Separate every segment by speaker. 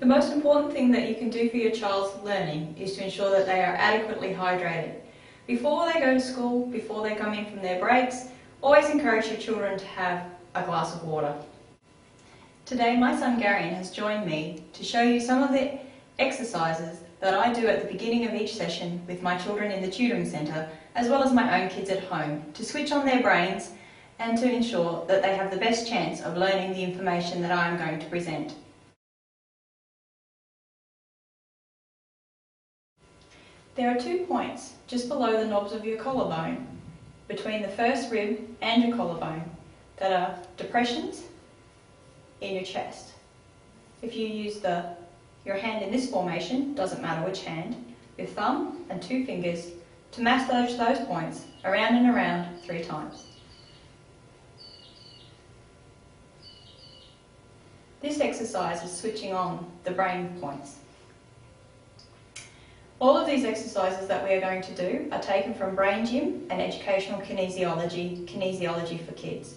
Speaker 1: The most important thing that you can do for your child's learning is to ensure that they are adequately hydrated. Before they go to school, before they come in from their breaks, always encourage your children to have a glass of water. Today my son Garion has joined me to show you some of the exercises that I do at the beginning of each session with my children in the tutoring centre, as well as my own kids at home, to switch on their brains and to ensure that they have the best chance of learning the information that I am going to present. There are 2 points just below the knobs of your collarbone, between the first rib and your collarbone, that are depressions in your chest. If you use your hand in this formation, doesn't matter which hand, your thumb and 2 fingers to massage those points around and around 3 times. This exercise is switching on the brain points. All of these exercises that we are going to do are taken from Brain Gym and Educational Kinesiology, Kinesiology for Kids.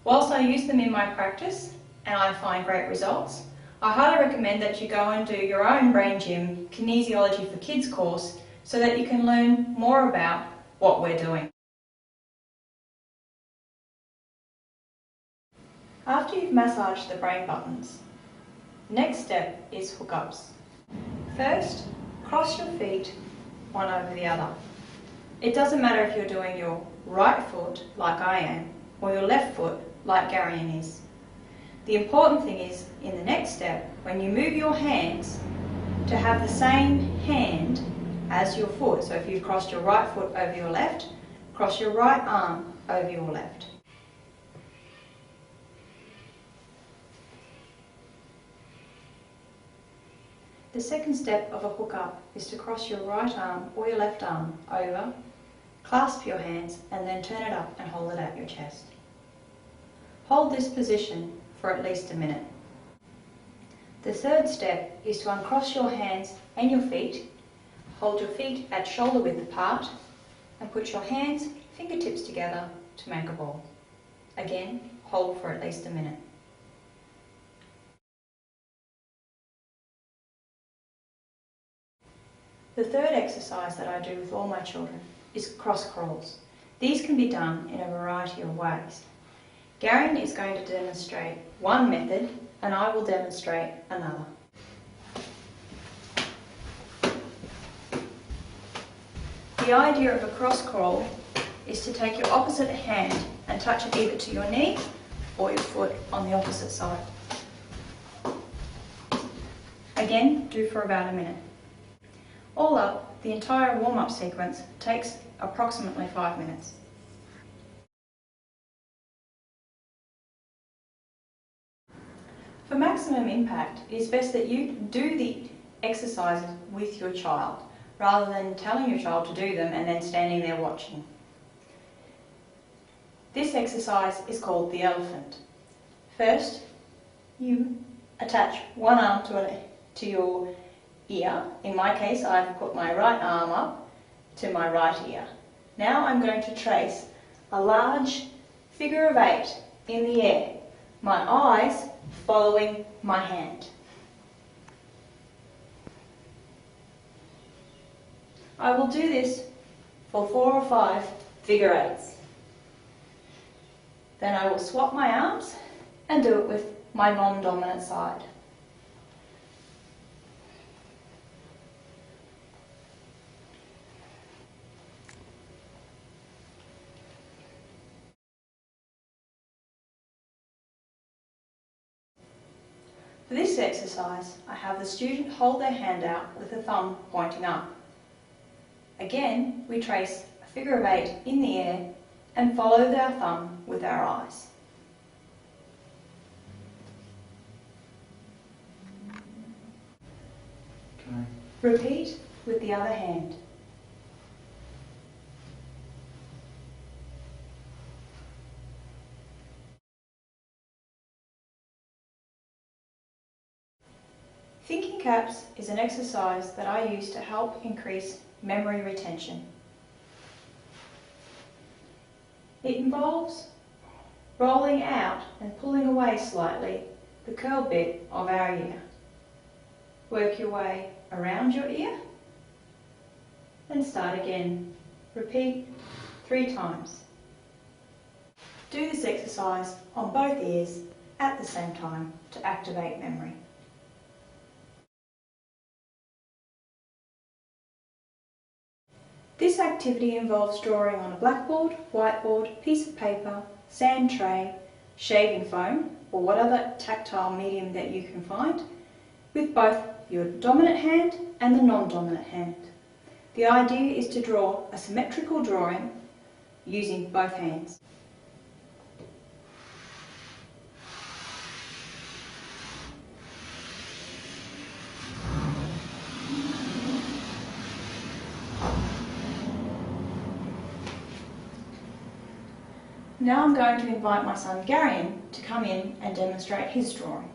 Speaker 1: Whilst I use them in my practice and I find great results, I highly recommend that you go and do your own Brain Gym Kinesiology for Kids course so that you can learn more about what we're doing. After you've massaged the brain buttons, next step is hookups. First, cross your feet one over the other. It doesn't matter if you're doing your right foot, like I am, or your left foot, like Garion is. The important thing is, in the next step, when you move your hands, to have the same hand as your foot. So if you've crossed your right foot over your left, cross your right arm over your left. The second step of a hookup is to cross your right arm or your left arm over, clasp your hands and then turn it up and hold it at your chest. Hold this position for at least a minute. The third step is to uncross your hands and your feet, hold your feet at shoulder width apart and put your hands, fingertips together to make a ball. Again, hold for at least a minute. The third exercise that I do with all my children is cross crawls. These can be done in a variety of ways. Garion is going to demonstrate one method and I will demonstrate another. The idea of a cross crawl is to take your opposite hand and touch it either to your knee or your foot on the opposite side. Again, do for about a minute. All up, the entire warm-up sequence takes approximately 5 minutes. For maximum impact, it is best that you do the exercises with your child, rather than telling your child to do them and then standing there watching. This exercise is called the elephant. First, you attach one arm to your ear. In my case, I've put my right arm up to my right ear. Now I'm going to trace a large figure of 8 in the air, my eyes following my hand. I will do this for 4 or 5 figure 8s. Then I will swap my arms and do it with my non-dominant side. For this exercise, I have the student hold their hand out with the thumb pointing up. Again, we trace a figure of 8 in the air and follow our thumb with our eyes.
Speaker 2: Okay.
Speaker 1: Repeat with the other hand. Thinking caps is an exercise that I use to help increase memory retention. It involves rolling out and pulling away slightly the curled bit of our ear. Work your way around your ear. Then start again. Repeat 3 times. Do this exercise on both ears at the same time to activate memory. This activity involves drawing on a blackboard, whiteboard, piece of paper, sand tray, shaving foam, or what other tactile medium that you can find, with both your dominant hand and the non-dominant hand. The idea is to draw a symmetrical drawing using both hands. Now I'm going to invite my son Garion to come in and demonstrate his drawing.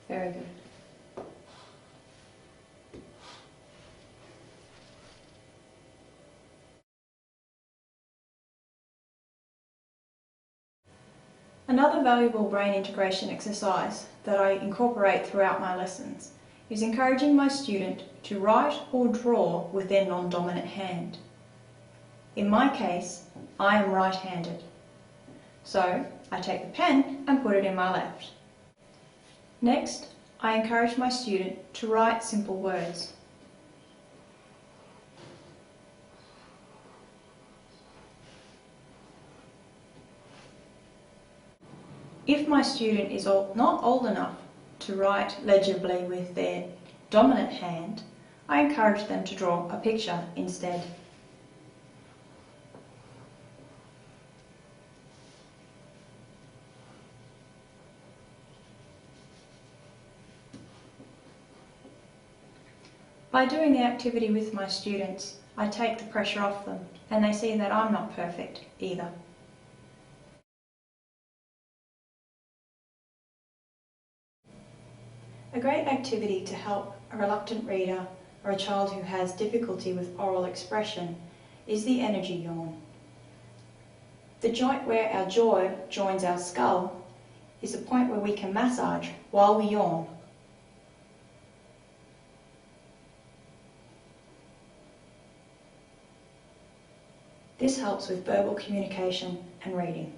Speaker 1: Very good. Another valuable brain integration exercise that I incorporate throughout my lessons is encouraging my student to write or draw with their non-dominant hand. In my case, I am right-handed, so I take the pen and put it in my left. Next, I encourage my student to write simple words. If my student is not old enough to write legibly with their dominant hand, I encourage them to draw a picture instead. By doing the activity with my students, I take the pressure off them and they see that I'm not perfect either. A great activity to help a reluctant reader or a child who has difficulty with oral expression is the energy yawn. The joint where our jaw joins our skull is a point where we can massage while we yawn. This helps with verbal communication and reading.